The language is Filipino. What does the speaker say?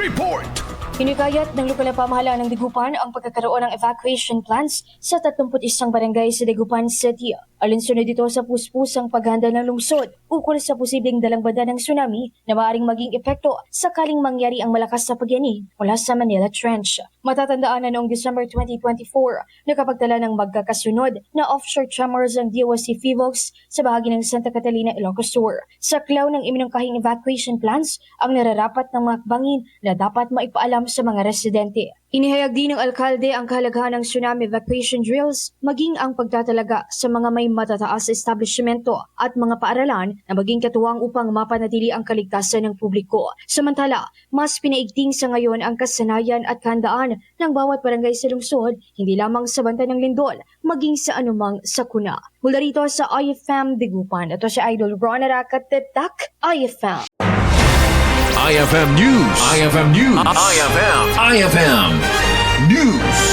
Report! Hinukayat ng lokal na pamahalaan ng Dagupan ang pagkakaroon ng evacuation plans sa 31 barangay sa Dagupan City. Alinsunod dito sa puspusang paghanda ng lungsod ukol sa posibleng dalangbada ng tsunami na maaaring maging epekto sakaling mangyari ang malakas na pagyanig mula sa Manila Trench. Matatandaan na noong December 2024, nakapagtala ng magkakasunod na offshore tremors ang DOST FIVOX sa bahagi ng Santa Catalina, Ilocos Sur. Sa klaw ng iminungkahing evacuation plans ang nararapat ng mga bangin na dapat maipaalam sa mga residente. Inihayag din ng alkalde ang kahalagahan ng tsunami evacuation drills maging ang pagtatalaga sa mga may matataas establishmento at mga paaralan na maging katuwang upang mapanatili ang kaligtasan ng publiko. Samantala, mas pinaigting sa ngayon ang kasanayan at kahandaan ng bawat barangay sa lungsod, hindi lamang sa banta ng lindol, maging sa anumang sakuna. Mula rito sa IFM Dagupan, ito si Idol Ron Aracatatak, IFM. IFM News. IFM News. IFM News.